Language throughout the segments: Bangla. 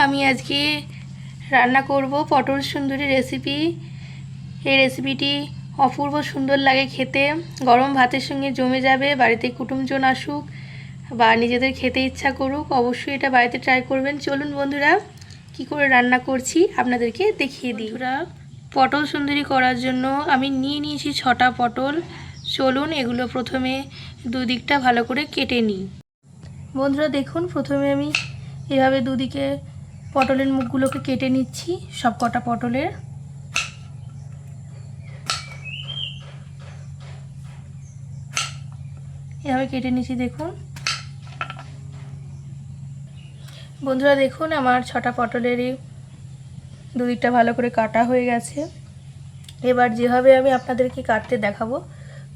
আমি আজকে রান্না করব পটল সুন্দরী রেসিপি। এই রেসিপিটি অপূর্ব সুন্দর লাগে খেতে, গরম ভাতের সঙ্গে জমে যাবে। বাড়িতে কুটুমজন আসুক বা নিজেদের খেতে ইচ্ছা করুক, অবশ্যই এটা বাড়িতে ট্রাই করবেন। চলুন বন্ধুরা কি করে রান্না করছি আপনাদেরকে দেখিয়ে দিই। পটল সুন্দরী করার জন্য আমি নিয়েছি 6টা পটল। চলুন এগুলো প্রথমে দুদিকটা ভালো করে কেটে নিই। বন্ধুরা দেখুন, প্রথমে আমি এভাবে দুদিকে পটলের মুখগুলোকে কেটে নিচ্ছি। সব কটা পটলের এভাবে কেটে নিচ্ছি। দেখুন বন্ধুরা, দেখুন আমার 6টা পটলেরই দুদিকটা ভালো করে কাটা হয়ে গেছে। এবার যেভাবে আমি আপনাদেরকে কাটতে দেখাবো,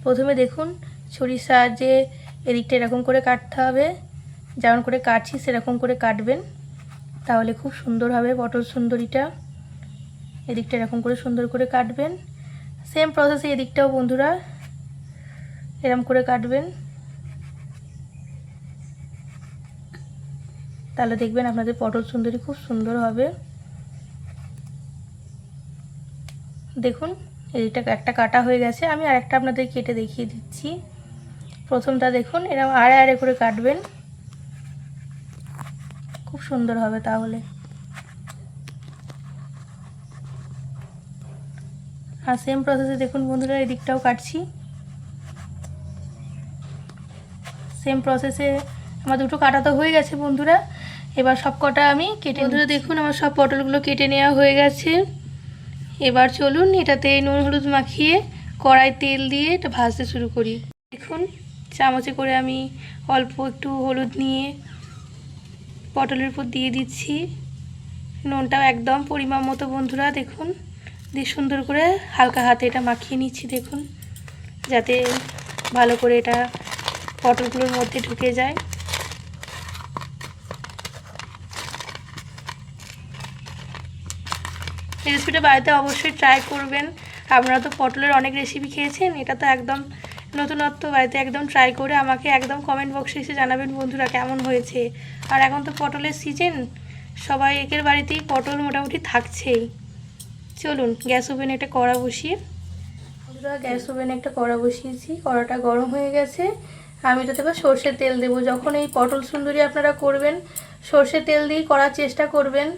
প্রথমে দেখুন ছুরির সাহায্যে এদিকটা এরকম করে কাটতে হবে। যেমন করে কাটছি সেরকম করে কাটবেন, তাহলে খুব সুন্দর হবে পটল সুন্দরীটা। এদিকটা এরকম করে সুন্দর করে কাটবেন। সেম প্রসেসে এদিকটাও বন্ধুরা এরকম করে কাটবেন, তাহলে দেখবেন আপনাদের পটল সুন্দরী খুব সুন্দর হবে। দেখুন এদিকটা একটা কাটা হয়ে গেছে, আমি আরেকটা আপনাদের কেটে দেখিয়ে দিচ্ছি। প্রথমটা দেখুন এরকম আড়ে আড়ে করে কাটবেন, খুব সুন্দর হবে তাহলে। আর সেম প্রসেসে দেখুন বন্ধুরা এদিকটাও কাটছি। সেম প্রসেসে আমার দুটো কাটা তো হয়ে গেছে বন্ধুরা। এবার সব কটা আমি কেটে, বন্ধুরা দেখুন আমার সব পটলগুলো কেটে নেওয়া হয়ে গেছে। এবার চলুন এটাতে নুন হলুদ মাখিয়ে কড়াই তেল দিয়ে এটা ভাজতে শুরু করি। দেখুন চামচে করে আমি অল্প একটু হলুদ নিয়ে পটলের উপর দিয়ে দিচ্ছি। নুনটাও একদম পরিমাণ মতো বন্ধুরা। দেখুন দিয়ে সুন্দর করে হালকা হাতে এটা মাখিয়ে নিচ্ছি। দেখুন যাতে ভালো করে এটা পটলগুলোর মধ্যে ঢুকে যায়। এই রেসিপিটা বাড়িতে অবশ্যই ট্রাই করবেন। আপনারা তো পটলের অনেক রেসিপি খেয়েছেন, এটা তো একদম নতুনত্ব। বাড়িতে একদম ট্রাই করে আমাকে একদম কমেন্ট বক্সে এসে জানাবেন বন্ধুরা কেমন হয়েছে। আর এখন তো পটলের সিজন, সবাই একের বাড়িতেই পটল মোটামুটি থাকছেই। চলুন গ্যাস ওভেনে একটা কড়া বসিয়ে, বন্ধুরা গ্যাস ওভেনে একটা কড়া বসিয়েছি। কড়াটা গরম হয়ে গেছে। আমি এটাতে এবার সর্ষের তেল দেবো। যখন এই পটল সুন্দরী আপনারা করবেন সর্ষের তেল দিয়েই করার চেষ্টা করবেন।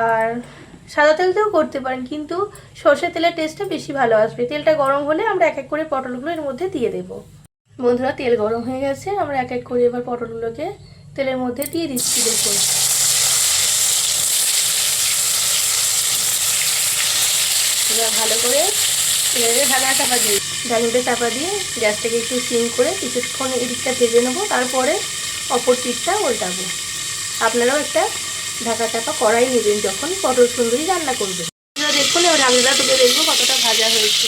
আর সাদা তেল দিয়েও করতে পারেন, কিন্তু সর্ষের তেলের টেস্টটা বেশি ভালো আসবে। তেলটা গরম হলে আমরা এক এক করে পটলগুলো এর মধ্যে দিয়ে দেব। বন্ধুরা তেল গরম হয়ে গেছে, আমরা এক এক করে এবার পটলগুলোকে তেলের মধ্যে দিয়ে দিচ্ছি। দেখুন এবার ভালো করে ঢাকনা চাপা দিয়ে, ঢাকনাটা চাপা দিয়ে গ্যাসটাকে একটু সিম করে কিছুক্ষণ এদিকটা ভেজে নেবো, তারপরে অপর পিঠটা উল্টাবো। আপনারাও একটা ঢাকা চাপা কড়াই নেবেন যখন পটল সুন্দরী রান্না করবেন। দেখুন এবার ঢাকনাটা তুলে দেখবো কতটা ভাজা হয়েছে।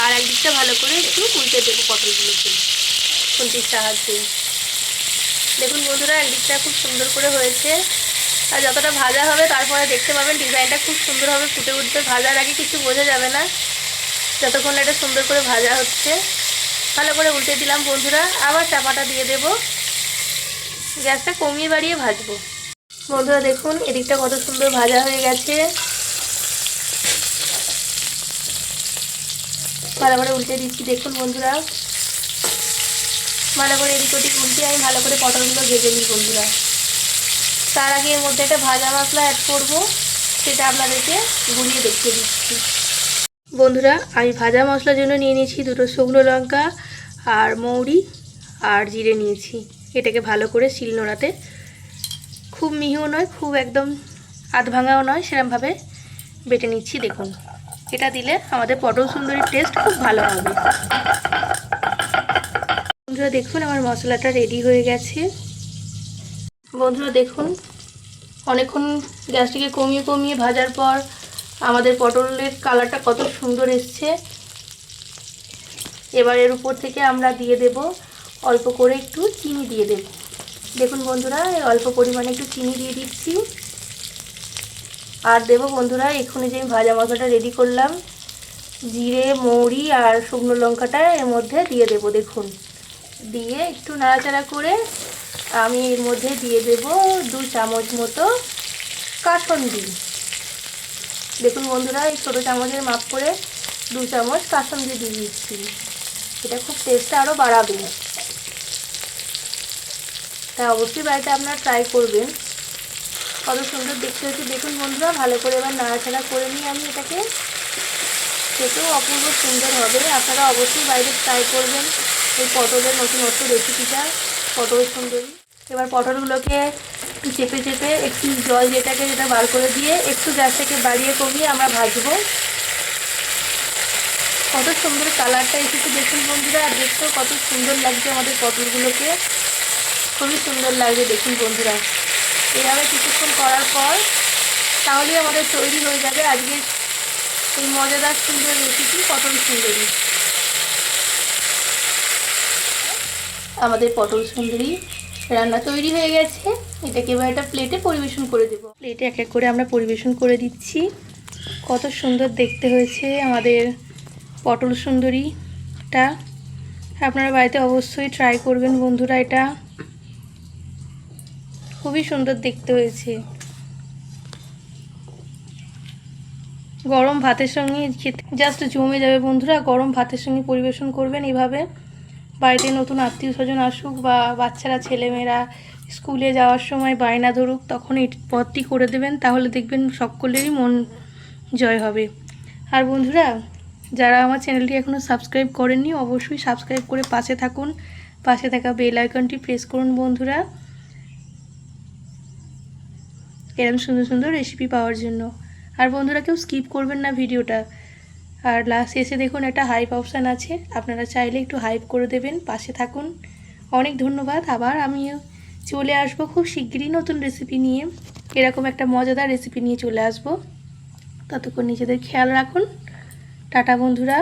আর একদিকটা ভালো করে একটু উল্টে দেবো পটলগুলোকে খুন্তির সাহায্যে। দেখুন বন্ধুরা একদিকটা খুব সুন্দর করে হয়েছে। আর যতটা ভাজা হবে তারপরে দেখতে পাবেন ডিজাইনটা খুব সুন্দর হবে ফুটে উঠবে। ভাজার আগে কিছু বোঝা যাবে না যতক্ষণ এটা সুন্দর করে ভাজা হচ্ছে। ভালো করে উল্টে দিলাম বন্ধুরা, আবার চাপাটা দিয়ে দেব। গ্যাসটা কমিয়ে বাড়িয়ে ভাজবো। বন্ধুরা দেখুন এদিকটা কত সুন্দর ভাজা হয়ে গেছে। ভালো করে উল্টে দিচ্ছি। দেখুন বন্ধুরা ভালো করে এদিক ওদিক উল্টে আমি ভালো করে পটলগুলো ভেজে নিই বন্ধুরা। তার আগে এর মধ্যে একটা ভাজা মশলা অ্যাড করব, সেটা আপনাদেরকে গুলিয়ে দেখিয়ে দিচ্ছি। বন্ধুরা আমি ভাজা মশলার জন্য নিয়ে নিয়েছি দুটো শুকনো লঙ্কা আর মৌরি আর জিরে নিয়েছি। এটাকে ভালো করে শিলনোড়াতে, খুব মিহিও নয় খুব একদম আধ ভাঙাও নয়, সেরকমভাবে বেটে নিচ্ছি। দেখুন এটা দিলে আমাদের পটল সুন্দরীর টেস্ট খুব ভালো হবে। বন্ধুরা দেখুন আমার মশলাটা রেডি হয়ে গেছে। বন্ধুরা দেখুন অনেকক্ষণ গ্যাসটিকে কমিয়ে কমিয়ে ভাজার পর আমাদের পটলের কালারটা কত সুন্দর এসছে। এবার এর উপর থেকে আমরা দিয়ে দেব অল্প করে একটু চিনি দিয়ে দেব। দেখুন বন্ধুরা এই অল্প পরিমাণে একটু চিনি দিয়ে দিচ্ছি। আর দেব বন্ধুরা এক্ষুনি যে ভাজা মশলাটা রেডি করলাম, জিরে মৌরি আর শুকনো লঙ্কাটা এর মধ্যে দিয়ে দেব। দেখুন দিয়ে একটু নাড়াচাড়া করে আমি এর মধ্যে দিয়ে দেব 2 চামচ মতো কাসুন্দি। দেখুন বন্ধুরা, এই ছোটো চামচের মাপ করে 2 চামচ কাসুন্দি দিয়ে দিচ্ছি। এটা খুব টেস্টটা আরও বাড়াবে। তা অবশ্যই বাড়িতে আপনারা ট্রাই করবেন। কত সুন্দর দেখতে হচ্ছে দেখুন বন্ধুরা। ভালো করে এবার নাড়াচাড়া করে নিই আমি এটাকে। খেতেও অপূর্ব সুন্দর হবে। আপনারা অবশ্যই বাড়িতে ট্রাই করবেন এই পটলের নতুনত্ব রেসিপিটা, পটল সুন্দরী। এবার পটলগুলোকে একটু চেপে চেপে একটু জল যেটা বার করে দিয়ে একটু গ্যাসটাকে বাড়িয়ে কমিয়ে আমরা ভাজবো। কত সুন্দর কালারটা এসেছে দেখুন বন্ধুরা। আর দেখতেও কত সুন্দর লাগছে আমাদের পটলগুলোকে, খুবই সুন্দর লাগছে দেখুন বন্ধুরা। এইভাবে কিছুক্ষণ করার পর তাহলেই আমাদের তৈরি হয়ে যাবে আজকে এই মজাদার সুন্দর রেসিপি পটল সুন্দরী। আমাদের পটল সুন্দরী রান্না তৈরি হয়ে গেছে। এটাকে এবার একটা প্লেটে পরিবেশন করে দেব। প্লেটে এক এক করে আমরা পরিবেশন করে দিচ্ছি। কত সুন্দর দেখতে হয়েছে আমাদের পটল সুন্দরীটা। আপনারা বাড়িতে অবশ্যই ট্রাই করবেন বন্ধুরা। এটা খুবই সুন্দর দেখতে হয়েছে। গরম ভাতের সঙ্গে খেতে জাস্ট জমে যাবে বন্ধুরা। গরম ভাতের সঙ্গে পরিবেশন করবেন এভাবে। বাড়িতে নতুন আত্মীয় স্বজন আসুক বা বাচ্চারা ছেলেমেয়েরা স্কুলে যাওয়ার সময় বায়না ধরুক, তখন এই পদটি করে দেবেন, তাহলে দেখবেন সকলেরই মন জয় হবে। আর বন্ধুরা, যারা আমার চ্যানেলটি এখনও সাবস্ক্রাইব করেননি অবশ্যই সাবস্ক্রাইব করে পাশে থাকুন। পাশে থাকা বেল আইকনটি প্রেস করুন বন্ধুরা, এরকম সুন্দর সুন্দর রেসিপি পাওয়ার জন্য। আর বন্ধুরা, কেউ স্কিপ করবেন না ভিডিওটা। আর লাস্ট এসে দেখুন একটা হাইপ অপশান আছে, আপনারা চাইলে একটু হাইপ করে দেবেন। পাশে থাকুন। অনেক ধন্যবাদ। আবার আমি চলে আসবো খুব শিগগিরই নতুন রেসিপি নিয়ে। এরকম একটা মজাদার রেসিপি নিয়ে চলে আসবো। ততক্ষণ নিজেদের খেয়াল রাখুন। টাটা বন্ধুরা।